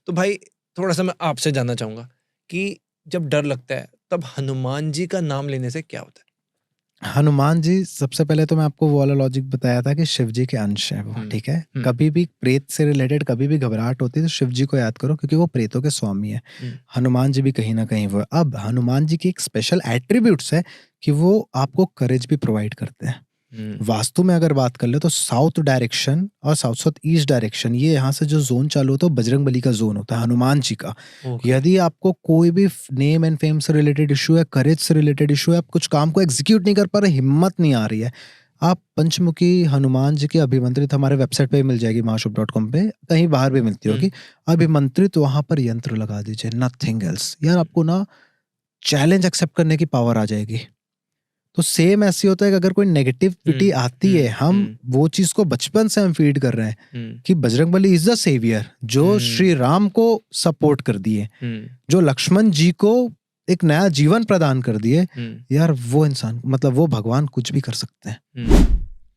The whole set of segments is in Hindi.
तो भाई थोड़ा सा मैं आपसे जानना चाहूंगा कि जब डर लगता है तब हनुमान जी का नाम लेने से क्या होता है? हनुमान जी, सबसे पहले तो मैं आपको वो वाला लॉजिक बताया था कि शिव जी के अंश है वो, ठीक है। कभी भी प्रेत से रिलेटेड कभी भी घबराहट होती है तो शिव जी को याद करो, क्योंकि वो प्रेतों के स्वामी है। हनुमान जी भी कहीं ना कहीं वो है। अब हनुमान जी की एक स्पेशल एट्रीब्यूट्स है कि वो आपको करेज भी प्रोवाइड करते हैं। वास्तु में अगर बात कर ले तो साउथ डायरेक्शन और साउथ साउथ ईस्ट डायरेक्शन, ये यहाँ से जो जोन चालू होता है बजरंग बली का जोन होता है, हनुमान जी का। यदि आपको कोई भी नेम एंड फेम से रिलेटेड इशू है, करेज से रिलेटेड इशू है, आप कुछ काम को एग्जीक्यूट नहीं कर पा रहे, हिम्मत नहीं आ रही है, आप पंचमुखी हनुमान जी के अभिमंत्रित, हमारे वेबसाइट पे मिल जाएगी महाशुभ.com पे, कहीं बाहर भी मिलती होगी, अभिमंत्रित वहां पर यंत्र लगा दीजिए, नथिंग एल्स। यार आपको ना चैलेंज एक्सेप्ट करने की पावर आ जाएगी। तो सेम ऐसे होता है कि अगर कोई नेगेटिविटी आती है, हम वो चीज को बचपन से हम फीड कर रहे हैं कि Bajrang Bali is the saviour, जो श्री राम को सपोर्ट कर दिए, जो लक्ष्मण जी को एक नया जीवन प्रदान कर दिए। यार वो इंसान, मतलब वो भगवान कुछ भी कर सकते हैं।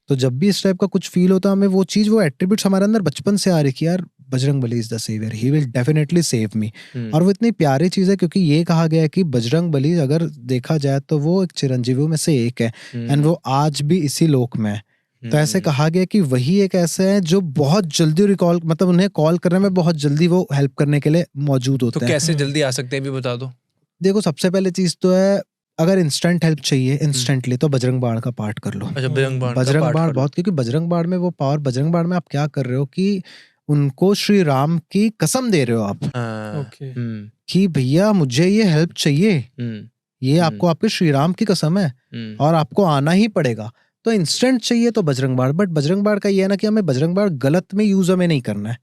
तो जब भी इस टाइप का कुछ फील होता है, हमें वो चीज, वो एट्रीब्यूट्स हमारे अंदर बचपन से आ रही कि यार Bajrang Bali is the saviour, he will definitely save me. और वो इतनी प्यारी चीज है क्योंकि ये कहा गया है कि बजरंग बली अगर देखा जाए तो वो एक चिरंजीवियों में से एक है, एंड वो आज भी इसी लोक में है। तो ऐसे कहा गया कि वही एक ऐसे है जो बहुत जल्दी रिकॉल, मतलब उन्हें कॉल करने में बहुत जल्दी वो हेल्प करने के लिए मौजूद होते हैं। तो कैसे जल्दी आ सकते हैं भी बता दो। देखो सबसे पहले चीज तो है, अगर इंस्टेंट हेल्प चाहिए इंस्टेंटली तो बजरंग बाण का पाठ कर लो। अच्छा, बजरंग बाण बहुत, क्योंकि बजरंग बाण में वो पावर, बजरंग बाण में आप क्या कर रहे हो कि उनको श्री राम की कसम दे रहे हो आप कि भैया मुझे ये हेल्प चाहिए, ये आपको आपके श्री राम की कसम है और आपको आना ही पड़ेगा। तो इंस्टेंट चाहिए तो बजरंग बाण। बट बजरंग बाण का ये है ना कि हमें बजरंग बाण गलत में यूज हमें नहीं करना है।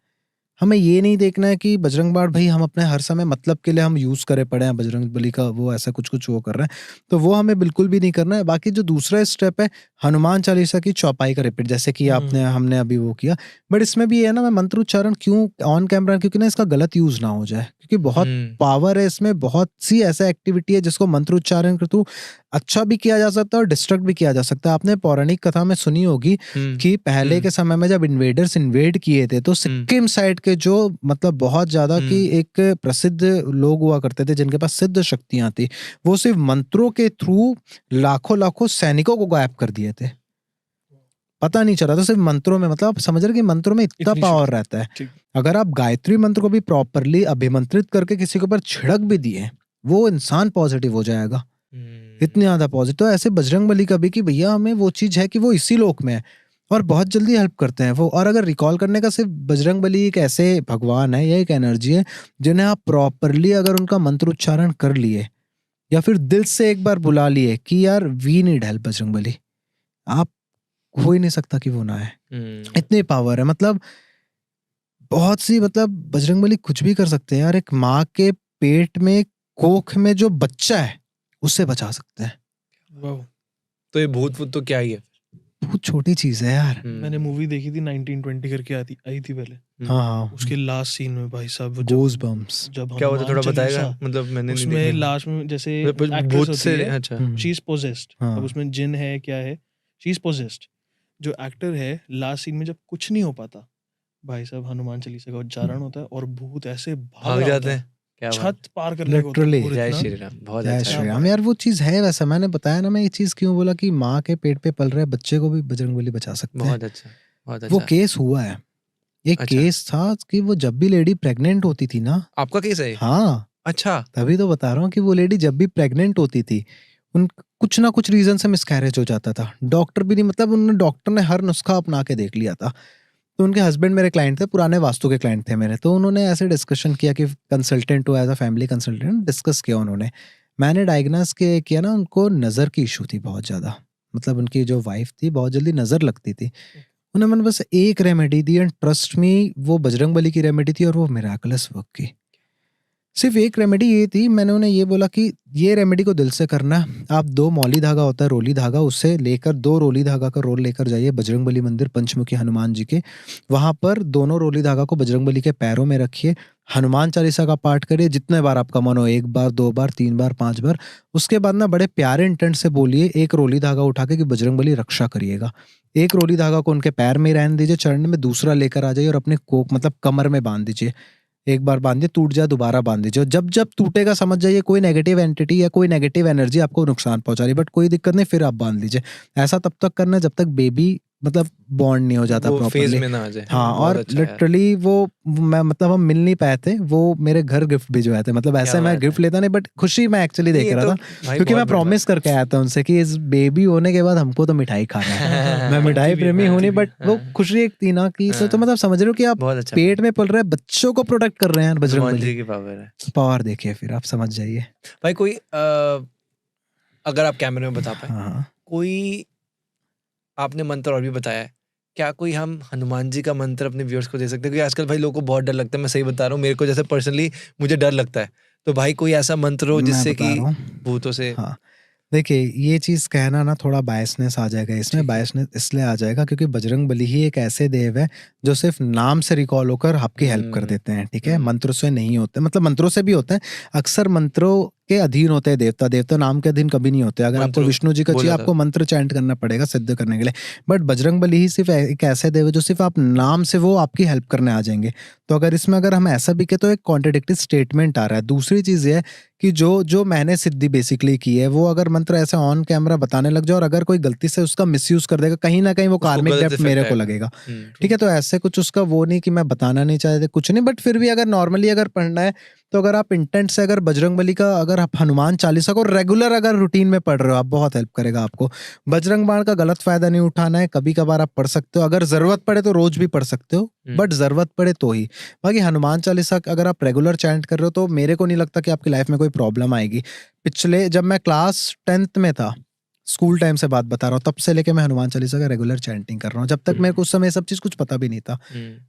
हमें ये नहीं देखना है कि बजरंग बाण भाई हम अपने हर समय मतलब के लिए हम यूज करे पड़े हैं, बजरंग बली का वो ऐसा कुछ कुछ वो कर रहे हैं, तो वो हमें बिल्कुल भी नहीं करना है। बाकी जो दूसरा स्टेप है हनुमान चालीसा की चौपाई का रिपीट, जैसे कि आपने हमने अभी वो किया, बट इसमें भी ये है ना, मैं मंत्र उच्चारण क्यों ऑन कैमरा, क्योंकि ना इसका गलत यूज ना हो जाए, क्योंकि बहुत पावर है इसमें, बहुत सी ऐसा एक्टिविटी है जिसको मंत्र उच्चारण के थ्रू अच्छा भी किया जा सकता है और डिस्ट्रक्ट भी किया जा सकता है। आपने पौराणिक कथा में सुनी होगी कि पहले के समय में जब इन्वेडर्स इन्वेड किए थे तो सिक्किम साइड के जो मतलब बहुत ज्यादा की एक प्रसिद्ध लोग हुआ करते थे जिनके पास सिद्ध शक्तियां थी, वो सिर्फ मंत्रों के थ्रू लाखों लाखों सैनिकों को गायब कर दिए थे। पता नहीं चला था सिर्फ मंत्रों में। मतलब आप समझ रहे कि मंत्रों में इतना पावर रहता है। अगर आप गायत्री मंत्र को भी प्रॉपरली अभिमंत्रित करके किसी के ऊपर छिड़क भी दिए, वो इंसान पॉजिटिव हो जाएगा, इतनी ज्यादा पॉजिटिव। तो ऐसे बजरंग बली का भी कि भैया हमें वो चीज है कि वो इसी लोक में है और बहुत जल्दी हेल्प करते हैं वो। और अगर रिकॉल करने का, सिर्फ बजरंग बली एक ऐसे भगवान है या एक एनर्जी है जिन्हें आप प्रॉपरली अगर उनका मंत्र उच्चारण कर लिए या फिर दिल से एक बार बुला लिए कि यार we need help Bajrang Bali, आप हो ही नहीं सकता कि वो ना है। इतनी पावर है, मतलब बहुत सी, मतलब बजरंग बली कुछ भी कर सकते हैं यार। एक माँ के पेट में कोख में जो बच्चा है उससे बचा सकते हैं। तो ये भूत तो क्या ही है, बहुत छोटी चीज है यार। मैंने मूवी देखी थी 1920 करके आई थी पहले। हाँ, उसके लास्ट सीन में भाई साहब गोज बम्स, जब क्या होता है थोड़ा बताएगा? मतलब मैंने नहीं देखा। उसमें लास्ट में जैसे भूत से, अच्छा शी इज पोजेस्ड, अब उसमें जिन है क्या है, शी इज पोजेस्ड। जो एक्टर है लास्ट सीन में जब कुछ नहीं हो पाता भाई साहब, हनुमान चालीसा का उच्चारण होता है और भूत ऐसे भाग जाते हैं, छत पार करने को। जय श्री राम, बहुत जय श्री राम। यार वो चीज है, वैसा मैंने बताया ना, मैं ये चीज क्यों बोला कि माँ के पेट पे पल रहे बच्चे को भी बजरंगबली बचा सकते हैं। बहुत अच्छा, बहुत अच्छा। वो केस हुआ है, एक केस था कि वो जब भी लेडी प्रेग्नेंट होती थी ना। आपका केस है? हाँ, अच्छा, तभी तो बता रहा हूँ कि वो लेडी जब भी प्रेग्नेंट होती थी, उन कुछ ना कुछ रीजन से मिसकैरेज हो जाता था। डॉक्टर भी नहीं, मतलब उन्होंने, डॉक्टर ने हर नुस्खा अपना के देख लिया था। तो उनके हस्बैंड मेरे क्लाइंट थे, पुराने वास्तु के क्लाइंट थे मेरे, तो उन्होंने ऐसे डिस्कशन किया कि कंसल्टेंट हो, as a family consultant discuss किया उन्होंने। मैंने डायग्नोस किया ना, उनको नज़र की इशू थी बहुत ज़्यादा, मतलब उनकी जो वाइफ थी बहुत जल्दी नज़र लगती थी। उन्होंने मैंने बस एक remedy the, and trust me वो बजरंग बली की रेमेडी थी और वो मिराकुलस वर्क की। सिर्फ एक रेमेडी ये थी, मैंने उन्हें ये बोला कि ये रेमेडी को दिल से करना। आप 2 मौली धागा होता है, रोली धागा, उससे लेकर 2 रोली धागा का रोल लेकर जाइए बजरंग बली मंदिर पंचमुखी हनुमान जी के। वहां पर दोनों रोली धागा को बजरंग बली के पैरों में रखिए, हनुमान चालीसा का पाठ करिए जितने बार आपका मन हो, 1 बार 2 बार 3 बार 5 बार। उसके बाद ना बड़े प्यारे इंटेंट से बोलिए, एक रोली धागा उठा के कि बजरंग बली रक्षा करिएगा। एक रोली धागा को उनके पैर में रहने दीजिए, चरण में दूसरा लेकर आ जाइए और अपने कोक मतलब कमर में बांध दीजिए। एक बार बांधिए, टूट जाए दोबारा बांध दीजिए। जब जब टूटेगा समझ जाइए कोई नेगेटिव एंटिटी या कोई नेगेटिव एनर्जी आपको नुकसान पहुंचा रही है, बट कोई दिक्कत नहीं, फिर आप बांध लीजिए। ऐसा तब तक करना जब तक बेबी मतलब बॉन्ड नहीं हो जाता वो फेज प्रॉपर्ली। में ना आ जाए। हाँ, बहुत और अच्छा यार। लिटरली वो मैं मतलब हम मिल नहीं पाए थे, वो मेरे घर गिफ्ट भिजवाए थे। मतलब ऐसे क्या मैं बात गिफ्ट है। लेता नहीं, बट खुशी मैं एक्चुअली देख ये रहा तो था, भाई क्योंकि बहुत मैं बड़ी प्रॉमिस बात करके आया था उनसे कि इस बेबी होने के बाद हमको तो मिठाई खाना है। मैं मिठाई भी, प्रेमी हाँ, हूँ नहीं, भी, बट वो हाँ। खुशी एक थी ना कि तो हाँ। मतलब समझ रहे हो कि आप बहुत अच्छा पेट में पल रहे बच्चों को प्रोटेक्ट कर रहे हैं बजरंग हनुमान बली। जी की पावर है। पावर देखिए, फिर आप समझ जाइए। भाई कोई अगर आप कैमरे में बता पाए, हाँ, कोई आपने मंत्र और भी बताया है, क्या कोई हम हनुमान जी का मंत्र अपने व्यूअर्स को दे सकते हैं? क्योंकि आजकल भाई लोगों को बहुत डर लगता है, मैं सही बता रहा हूँ, मेरे को जैसे पर्सनली मुझे डर लगता है। तो भाई कोई ऐसा मंत्र हो मैं जिससे बता कि रहा हूँ। भूतों से। हाँ, देखिए ये चीज कहना ना थोड़ा बायसनेस आ जाएगा इसमें। ठीक है। बायसनेस इसलिए आ जाएगा क्योंकि बजरंग बली ही एक ऐसे देव है जो सिर्फ नाम से रिकॉल होकर आपकी हेल्प कर देते हैं, ठीक है। मंत्रों से नहीं होते, मतलब मंत्रों से भी होते हैं, अक्सर मंत्रों के अधीन होते हैं देवता। देवता नाम के अधीन कभी नहीं होते। अगर आपको मंत्रों विष्णु जी का चाहिए, बोला था। आपको मंत्र चैंट करना पड़ेगा सिद्ध करने के लिए। बट बजरंग बली ही सिर्फ एक ऐसे देव है जो सिर्फ आप नाम से वो आपकी हेल्प करने आ जाएंगे। तो अगर इसमें अगर हम ऐसा भी कहें तो एक कॉन्ट्रडिक्टरी स्टेटमेंट आ रहा है। दूसरी चीज ये है कि जो मैंने सिद्धि बेसिकली की है, वो अगर मंत्र ऐसे ऑन कैमरा बताने लग जाओ और अगर कोई गलती से उसका मिसयूज कर देगा, कहीं ना कहीं वो उसको कार्मिक गलत डेप्थ इफेक्ट मेरे को आएगा। लगेगा, ठीक है। तो ऐसे कुछ उसका वो नहीं कि मैं बताना नहीं चाहते कुछ नहीं, बट फिर भी अगर नॉर्मली अगर पढ़ना है तो अगर आप इंटेंट से अगर बजरंग बली का अगर आप हनुमान चालीसा को रेगुलर अगर रूटीन में पढ़ रहे हो, आप बहुत हेल्प करेगा आपको। बजरंग बाण का गलत फायदा नहीं उठाना है, कभी कभार आप पढ़ सकते हो, अगर जरूरत पड़े तो रोज भी पढ़ सकते हो, बट जरूरत पड़े तो ही। बाकी हनुमान चालीसा अगर आप रेगुलर चैंट कर रहे हो तो मेरे को नहीं लगता कि आपकी लाइफ में कोई प्रॉब्लम आएगी। पिछले जब मैं क्लास 10th में था, स्कूल टाइम से बात बता रहा हूँ, तब से लेके मैं हनुमान चालीसा का रेगुलर चैंटिंग कर रहा हूँ। जब तक मेरे को उस समय सब चीज कुछ पता भी नहीं था,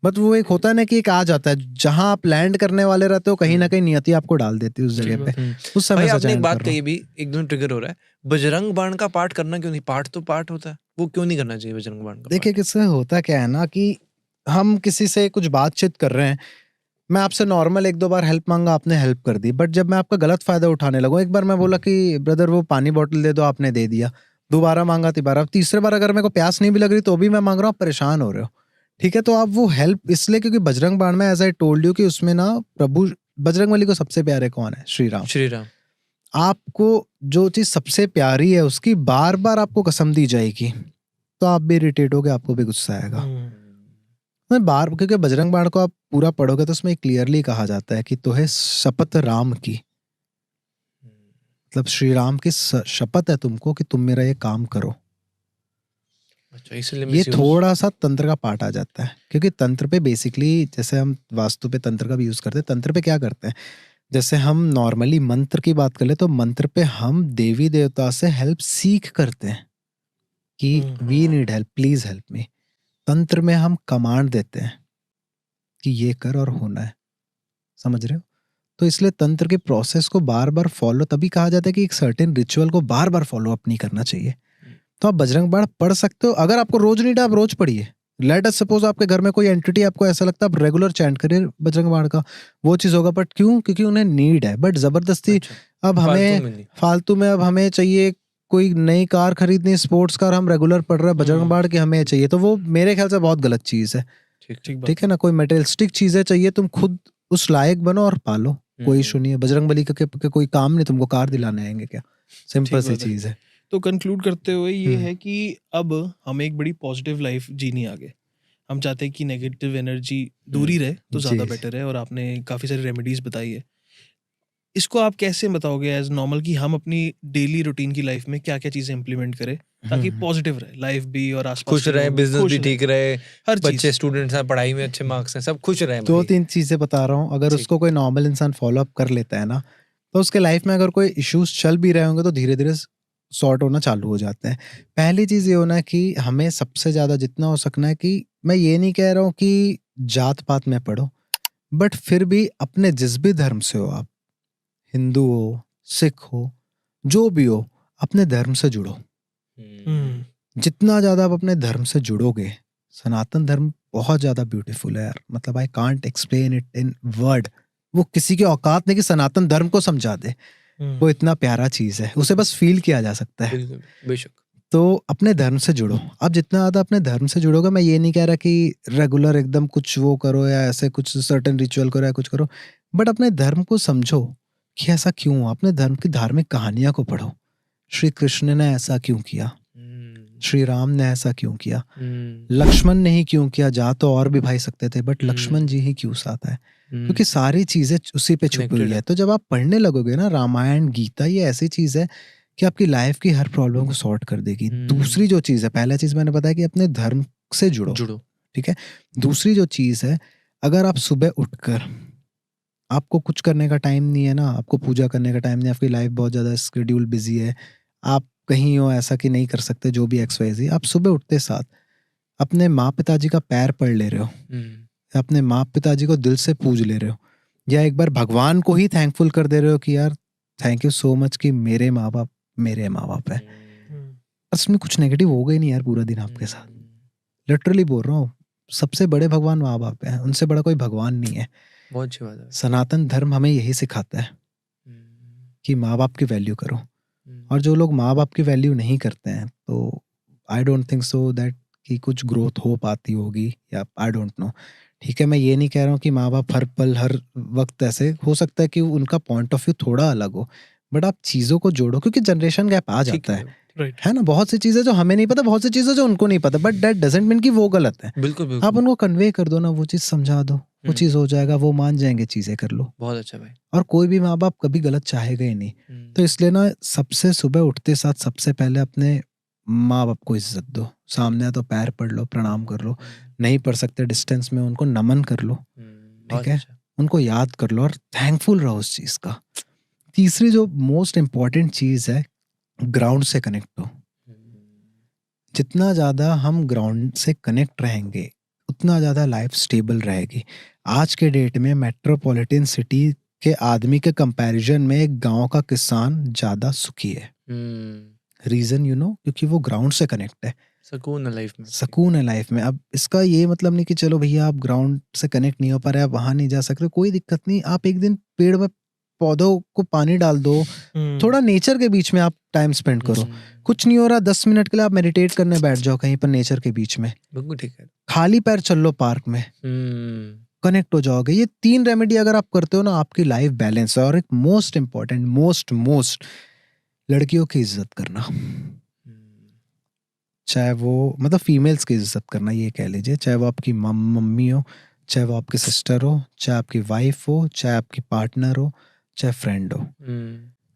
बट वो एक होता है ना कि एक आ जाता है जहां आप लैंड करने वाले रहते हो, कहीं ना कहीं नियति आपको डाल देती है उस जगह पे। उस समय भाई से आपने एक चैंट बात कर रहा कही हूँ। भी, एकदम ट्रिगर हो रहा है, बजरंग बाण का पाठ करना क्यों नहीं? पाठ तो पाठ होता है, वो क्यों नहीं करना चाहिए बजरंग बाण का देखिए पाठ? किससे होता क्या है ना कि हम किसी से कुछ बातचीत कर रहे हैं, मैं आपसे नॉर्मल एक दो बार हेल्प मांगा, आपने हेल्प कर दी, बट जब मैं आपका गलत फायदा उठाने लगूं, एक बार मैं बोला कि ब्रदर वो पानी बोतल दे दो, आपने दे दिया, दोबारा मांगा, तिबारा, तीसरे बार अगर मेरे को प्यास नहीं भी लग रही तो भी मैं मांग रहा हूँ, परेशान हो रहे हो, ठीक है। तो आप वो हेल्प इसलिए क्योंकि बजरंग बाण में एज आई टोल्ड यू कि उसमें ना प्रभु बजरंग बली को सबसे प्यारे कौन है? श्री राम। श्री राम। आपको जो चीज सबसे प्यारी है उसकी बार बार आपको कसम दी जाएगी तो आप भी इरिटेट होगे, आपको भी गुस्सा आएगा। मैं बार क्योंकि बजरंग बाण को आप पूरा पढ़ोगे तो उसमें क्लियरली कहा जाता है कि तुम्हें शपथ राम की, मतलब श्री राम की शपथ है तुमको कि तुम मेरा ये काम करो। अच्छा, इसलिए ये misuse- थोड़ा सा तंत्र का पार्ट आ जाता है, क्योंकि तंत्र पे बेसिकली जैसे हम वास्तु पे तंत्र का भी यूज करते हैं, तंत्र पे क्या करते हैं, जैसे हम नॉर्मली मंत्र की बात कर ले तो मंत्र पे हम देवी देवता से हेल्प सीख करते हैं कि we need help, please help me. तंत्र में हम कमांड देते हैं कि ये कर और होना है, समझ रहे हो? तो इसलिए तंत्र के प्रोसेस को बार बार फॉलो, तभी कहा जाता है कि एक सर्टेन रिचुअल को बार बार फॉलो अप नहीं करना चाहिए। तो आप बजरंग बाण पढ़ सकते हो, अगर आपको रोज नीड है आप रोज पढ़िए। लेट अस सपोज आपके घर में कोई एंटिटी आपको ऐसा लगता है, आप रेगुलर चैंट करिए बजरंग बाण का, वो चीज होगा। बट क्यों? क्योंकि उन्हें नीड है। बट जबरदस्ती अच्छा, अब फालतू हमें में नहीं। फालतू में अब हमें चाहिए कोई नई कार खरीदनी, स्पोर्ट्स कार, हम रेगुलर पढ़ रहे हैं बजरंग बाण की हमें चाहिए, तो वो मेरे ख्याल से बहुत गलत चीज है, ठीक है ना। कोई मटेरियलिस्टिक चीजें चाहिए, तुम खुद उस लायक बनो और पालो, कोई इशू नहीं है। बजरंग बली के कोई काम नहीं, तुमको कार दिलाने आएंगे क्या? सिंपल सी चीज है। तो कंक्लूड करते हुए ये है कि अब हमें एक बड़ी पॉजिटिव लाइफ जीनी आगे। हम चाहते हैं कि नेगेटिव एनर्जी दूरी रहे तो ज़्यादा बेटर है, और आपने काफ़ी सारी रेमेडीज बताई है। इसको आप कैसे बताओगे एज नॉर्मल कि हम अपनी डेली रूटीन की लाइफ में क्या क्या चीज़ें इंप्लीमेंट करें ताकि पॉजिटिव रहे लाइफ भी और आसपास खुश के रहे, लोग बिजनेस खुश भी रहें, ठीक रहे, हर बच्चे चीज़। स्टूडेंट्स हैं, पढ़ाई में अच्छे मार्क्स हैं, सब खुश रहे दो भाई। तीन चीजें बता रहा हूँ, अगर ठीक। उसको कोई नॉर्मल इंसान फॉलो अप कर लेता है ना, तो उसके लाइफ में अगर कोई इश्यूज चल भी रहे होंगे तो धीरे धीरे सॉर्ट होना चालू हो जाते हैं। पहली चीज ये होना है कि हमें सबसे ज्यादा जितना हो सकना है, कि मैं ये नहीं कह रहा हूँ कि जात पात में पढ़ो, बट फिर भी अपने जिस भी धर्म से हो आप, हिंदू हो, सिख हो, जो भी हो, अपने धर्म से जुड़ो। जितना ज्यादा आप अपने धर्म से जुड़ोगे, सनातन धर्म बहुत ज्यादा ब्यूटीफुल है यार, मतलब I can't explain it in word. वो किसी की औकात नहीं कि सनातन धर्म को समझा दे, वो इतना प्यारा चीज है, उसे बस फील किया जा सकता है। बिल्कुल, बेशक। तो अपने धर्म से जुड़ो। आप जितना ज़्यादा अपने धर्म से जुड़ोगे, मैं ये नहीं कह रहा कि रेगुलर एकदम कुछ वो करो या ऐसे कुछ सर्टेन रिचुअल करो या कुछ करो, बट अपने धर्म को समझो कि ऐसा क्यों हुआ। अपने धर्म की धार्मिक कहानियाँ को पढ़ो। श्री कृष्ण ने ऐसा क्यों किया, श्री राम ने ऐसा क्यों किया, लक्ष्मण ने ही क्यों किया, जा तो और भी भाई सकते थे बट लक्ष्मण जी ही क्यों साथ है, क्योंकि सारी चीजें उसी पे छुपी हुई है। तो जब आप पढ़ने लगोगे ना रामायण गीता, ये ऐसी चीज है कि आपकी लाइफ की हर प्रॉब्लम को सॉर्ट कर देगी। दूसरी जो चीज है, पहला चीज मैंने बताया कि अपने धर्म से जुड़ो, ठीक है। दूसरी जो चीज है, अगर आप सुबह उठकर, आपको कुछ करने का टाइम नहीं है ना, आपको पूजा करने का टाइम नहीं, आपकी लाइफ बहुत ज्यादा शेड्यूल बिजी है, आप कहीं हो ऐसा कि नहीं कर सकते जो भी XYZ, आप सुबह उठते साथ अपने माँ पिताजी का पैर पढ़ ले रहे हो, अपने माँ पिताजी को दिल से पूज ले रहे हो, या एक बार भगवान को ही थैंकफुल कर दे रहे हो कि यार थैंक यू सो मच कि मेरे माँ बाप है। उसमें कुछ नेगेटिव हो गई नहीं यार पूरा दिन आपके साथ। लिटरली बोल रहा हूँ, सबसे बड़े भगवान माँ बाप है, उनसे बड़ा कोई भगवान नहीं है। बहुत अच्छी बात है। सनातन धर्म हमें यही सिखाता है कि माँ बाप की वैल्यू करो। और जो लोग माँ बाप की वैल्यू नहीं करते हैं, तो I don't think so that कि कुछ ग्रोथ हो पाती होगी, या आई डोंट नो। ठीक है, मैं ये नहीं कह रहा हूँ कि माँ बाप हर पल हर वक्त ऐसे, हो सकता है कि उनका पॉइंट ऑफ व्यू थोड़ा अलग हो, बट आप चीज़ों को जोड़ो, क्योंकि जनरेशन गैप आ जाता है ना। बहुत सी चीज़ें जो हमें नहीं पता, बहुत सी चीज़ें जो उनको नहीं पता, बट दैट डजंट मीन कि वो गलत है। बिल्कुल आप उनको कन्वे कर दो ना, वो चीज़ समझा दो, वो चीज़ हो जाएगा, वो मान जाएंगे, चीज़ें कर लो। बहुत अच्छा भाई। और कोई भी माँ बाप कभी गलत चाहेगा ही नहीं। तो इसलिए ना सबसे सुबह उठते साथ सबसे पहले अपने माँ बाप को इज्जत दो। सामने है तो पैर पढ़ लो, प्रणाम कर लो, नहीं पढ़ सकते डिस्टेंस में उनको नमन कर लो, ठीक है, उनको याद कर लो और थैंकफुल रहो उस चीज़ का। तीसरी जो मोस्ट इम्पॉर्टेंट चीज़ है, ग्राउंड से कनेक्ट हो। जितना ज़्यादा हम ग्राउंड से कनेक्ट रहेंगे उतना ज़्यादा लाइफ स्टेबल रहेगी। आज के डेट में मेट्रोपॉलिटन सिटी के आदमी के कंपैरिजन में एक गांव का किसान ज़्यादा सुखी है। रीज़न क्योंकि वो ग्राउंड से कनेक्ट है। सुकून है लाइफ में, सुकून है लाइफ में। अब इसका ये मतलब नहीं कि चलो भैया आप ग्राउंड से कनेक्ट नहीं हो पा रहे, आप वहाँ नहीं जा सकते, कोई दिक्कत नहीं। आप एक दिन पेड़ में पौधों को पानी डाल दो, थोड़ा नेचर के बीच में आप टाइम स्पेंड करो। कुछ नहीं हो रहा, 10 मिनट के लिए आप मेडिटेट करने बैठ जाओ कहीं पर नेचर के बीच में, बिल्कुल ठीक है। खाली पैर चल लो पार्क में, कनेक्ट हो जाओगे। ये 3 रेमेडी अगर आप करते हो ना, आपकी लाइफ बैलेंस है। और एक मोस्ट इम्पॉर्टेंट मोस्ट लड़कियों की इज्जत करना, चाहे वो मतलब फीमेल्स की इज्जत करना ये कह लीजिए, चाहे वो आपकी मम्मी हो, चाहे वो आपकी सिस्टर हो, चाहे आपकी वाइफ हो, चाहे आपकी पार्टनर हो, चाहे फ्रेंड हो।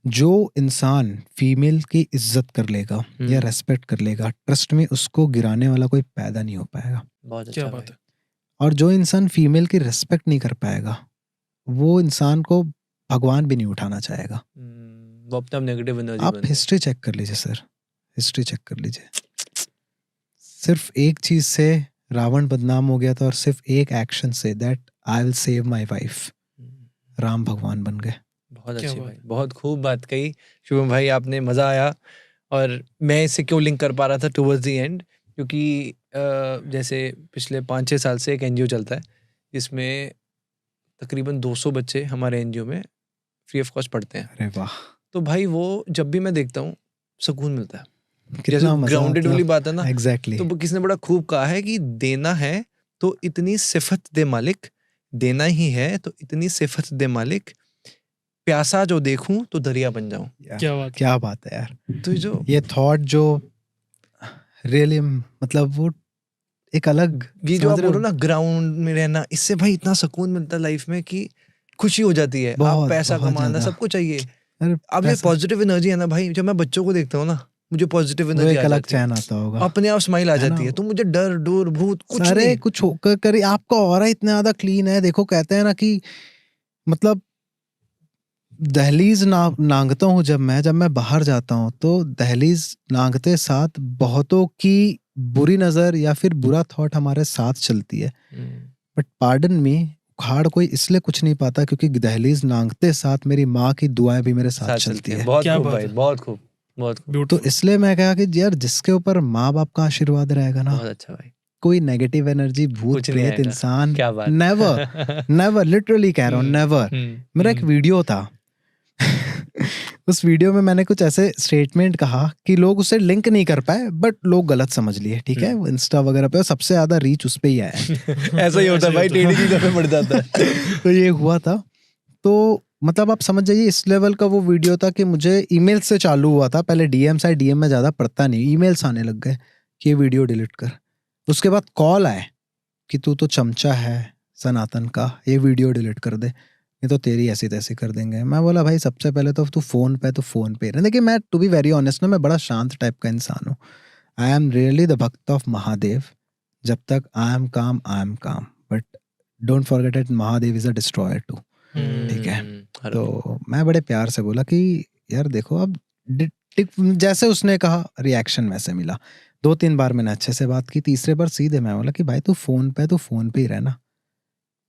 जो इंसान फीमेल की इज्जत कर लेगा या रेस्पेक्ट कर लेगा, ट्रस्ट में उसको गिराने वाला कोई पैदा नहीं हो पाएगा। बहुत अच्छा बात है। और जो इंसान फीमेल की रेस्पेक्ट नहीं कर पाएगा, वो इंसान को भगवान भी नहीं उठाना चाहेगा। वो अपना नेगेटिव एनर्जी। आप हिस्ट्री चेक कर लीजिए सर, हिस्ट्री चेक कर लीजिए। सिर्फ एक चीज से रावण बदनाम हो गया था, और सिर्फ एक एक्शन से, that I will save my wife, Ram भगवान बन गए। बहुत अच्छी भाई, बहुत खूब बात कही शुभम भाई, आपने, मज़ा आया। और मैं इससे क्यों लिंक कर पा रहा था टुवर्ड्स द एंड, क्योंकि जैसे पिछले 5-6 साल से एक NGO चलता है जिसमें तकरीबन 200 बच्चे हमारे NGO में फ्री ऑफ कॉस्ट पढ़ते हैं। अरे वाह। तो भाई वो जब भी मैं देखता हूँ सुकून मिलता है। जैसे ग्राउंडेड वाली बात है ना, एग्जैक्टली। तो किसने बड़ा खूब कहा है कि देना है तो इतनी सिफत दे मालिक, देना ही है तो इतनी सिफत दे मालिक, प्यासा जो देखूं तो दरिया बन जाऊं। क्या बात है यार। तो जो ये थॉट जो रियली मतलब वो एक अलग, ये जो आप बोलो ना ग्राउंड में रहना, इससे भाई इतना सुकून मिलता है लाइफ में कि खुशी हो जाती है। आप पैसा कमाना सबको चाहिए, अब ये पॉजिटिव एनर्जी है ना भाई। जब मैं बच्चों को देखता हूँ ना, मुझे पॉजिटिव एनर्जी आ जाती है, आता होगा, अपने आप स्माइल आ जाती है। तो मुझे डर डोर भूत कुछ नहीं, कुछ होकर कर आपका ऑरा इतना ज्यादा क्लीन है। देखो कहते हैं ना कि मतलब दहलीज नांगता हूँ जब मैं बाहर जाता हूँ, तो दहलीज नांगते साथ बहुतों की बुरी नजर या फिर बुरा थॉट हमारे साथ चलती है। बट पार्डन में उखाड़ कोई इसलिए कुछ नहीं पाता क्योंकि दहलीज नांगते साथ मेरी माँ की दुआएं भी मेरे साथ चलती है। बहुत खूब भाई, बहुत खूब, बहुत खूब। तो इसलिए मैं कहा कि यार जिसके ऊपर माँ बाप का आशीर्वाद रहेगा ना, बहुत अच्छा भाई, कोई नेगेटिव एनर्जी, भूत प्रेत इंसान, नेवर लिटरली कह रहा हूँ, नेवर। मेरा एक वीडियो था उस वीडियो में मैंने कुछ ऐसे स्टेटमेंट कहा कि लोग उसे लिंक नहीं कर पाए, बट लोग गलत समझ लिए, ठीक है, इंस्टा वगैरह पे, और सबसे ज्यादा रीच उस पे ही आया। ऐसा ही होता है भाई, टेढ़ी चीजों पे पड़ जाता है। तो ये हुआ था। तो मतलब आप समझ जाइए इस लेवल का वो वीडियो था कि मुझे ईमेल से चालू हुआ था, पहले डीएम्स आए, डीएम में ज्यादा पढ़ता नहीं, ईमेल्स आने लग गए कि ये वीडियो डिलीट कर। उसके बाद कॉल आए कि तू तो चमचा है सनातन का, ये वीडियो डिलीट कर दे, ये तो तेरी ऐसी तैसी कर देंगे। मैं बोला भाई सबसे पहले तो तू फोन पे रहने। देखिए मैं टू बी वेरी ऑनेस्ट ना, मैं बड़ा शांत टाइप का इंसान हूँ। I am really the bhakt of Mahadev. जब तक I am calm, but don't forget it, Mahadev is a destroyer too, ठीक है। तो मैं बड़े प्यार से बोला कि यार देखो, अब जैसे उसने कहा रिएक्शन वैसे मिला। 2-3 बार मैंने अच्छे से बात की, तीसरे बार सीधे मैं बोला कि भाई तू फोन पे ही रहना,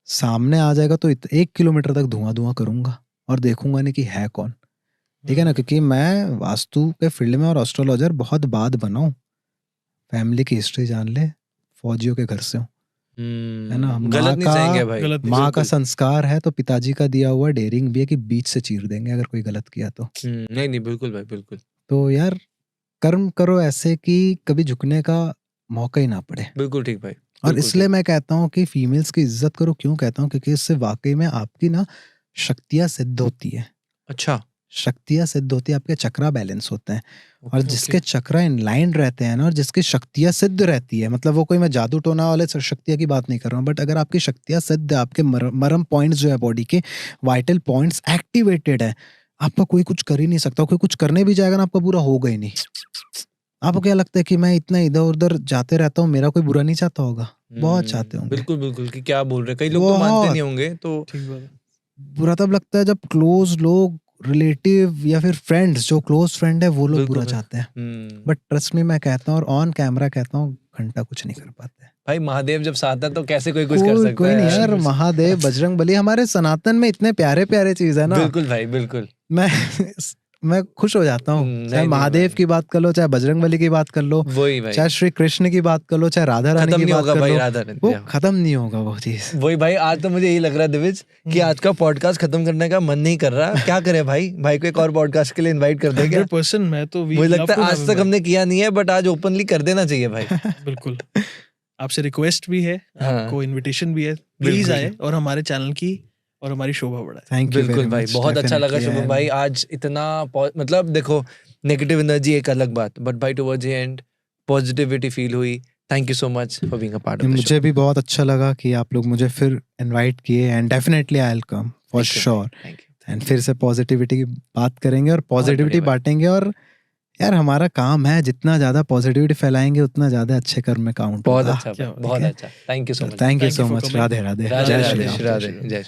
सामने आ जाएगा तो 1 किलोमीटर तक धुआं करूंगा और देखूंगा नहीं कि है कौन, ठीक है ना। क्योंकि मैं वास्तु के फील्ड में और एस्ट्रोलॉजर बहुत बाद बना हूँ, फैमिली की हिस्ट्री जान ले, फौजियों के घर से हूँ, है ना। गलत नहीं चाहेंगे भाई, माँ का संस्कार है, तो पिताजी का दिया हुआ डेयरिंग भी है कि बीच से चीर देंगे अगर कोई गलत किया तो। नहीं बिल्कुल भाई, बिल्कुल। तो यार कर्म करो ऐसे कि कभी झुकने का मौका ही ना पड़े। बिल्कुल ठीक भाई। और इसलिए मैं कहता हूँ कि फीमेल्स की इज्जत करो। क्यों कहता हूँ? क्योंकि इससे वाकई में आपकी ना शक्तियाँ सिद्ध होती है। अच्छा, शक्तियाँ सिद्ध होती है, आपके चक्रा बैलेंस होते हैं। और जिसके चक्रा इनलाइन रहते हैं ना, और जिसकी शक्तियाँ सिद्ध रहती है, मतलब वो कोई मैं जादू टोना वाले शक्तियाँ की बात नहीं कर रहा हूँ, बट अगर आपकी शक्तियाँ सिद्ध है, आपके मरम पॉइंट्स जो है बॉडी के वाइटल पॉइंट्स एक्टिवेटेड है, आपका कोई कुछ कर ही नहीं सकता। कोई कुछ करने भी जाएगा ना, आपका पूरा होगा ही नहीं। आपको क्या लगता है कि मैं इतना इधर उधर जाते रहता हूँ, मेरा कोई बुरा नहीं चाहता होगा? बहुत चाहते होंगे। बिल्कुल बिल्कुल, कि क्या बोल रहे, कई लोग तो मानते नहीं होंगे, तो बुरा तब लगता है जब क्लोज लोग, रिलेटिव या फिर फ्रेंड्स, जो क्लोज फ्रेंड है वो लोग बुरा चाहते हैं। बट ट्रस्ट मी, मैं कहता हूँ और ऑन कैमरा कहता हूँ, घंटा कुछ नहीं कर पाते भाई। महादेव जब साथ है तो कैसे कोई कुछ कर सकता है? कोई नहीं यार, महादेव, बजरंग बली, हमारे सनातन में इतने प्यारे प्यारे चीज है ना। बिल्कुल भाई, बिल्कुल। मैं खुश हो जाता हूँ, चाहे महादेव की बात कर लो, चाहे बजरंग बली की बात कर लो, वही भाई, चाहे श्री कृष्ण की बात कर लो, चाहे राधा रानी की बात कर लो, वो खत्म नहीं होगा वो चीज। वही भाई, आज तो मुझे यही लग रहा है दिविज कि आज का पॉडकास्ट खत्म करने का मन नहीं कर रहा। क्या करें भाई को एक और पॉडकास्ट के लिए इनवाइट कर देंगे। 100%। मैं तो मुझे लगता है आज तक हमने किया नहीं है, बट आज ओपनली कर देना चाहिए भाई। बिल्कुल, आपसे रिक्वेस्ट भी है, आपको इनविटेशन भी है, प्लीज आए और हमारे चैनल की और हमारी शोभा बढ़ाए। थैंक यू बिल्कुल भाई, बहुत अच्छा लगा शुभम भाई आज इतना, मतलब देखो नेगेटिव एनर्जी एक अलग बात, बट भाई towards the end positivity feel हुई। Thank you so much for being a part of the show. मुझे भी बहुत अच्छा लगा कि आप लोग मुझे फिर इनवाइट किए, and definitely I will come for sure. And फिर से पॉजिटिविटी की बात करेंगे और पॉजिटिविटी बांटेंगे। और यार हमारा काम है, जितना ज्यादा पॉजिटिविटी फैलाएंगे उतना ज्यादा अच्छे कर्म में काउंट होगा। बहुत अच्छा, बहुत अच्छा। Thank you so much. Thank you so much. Radhe Radhe, जय श्री राम।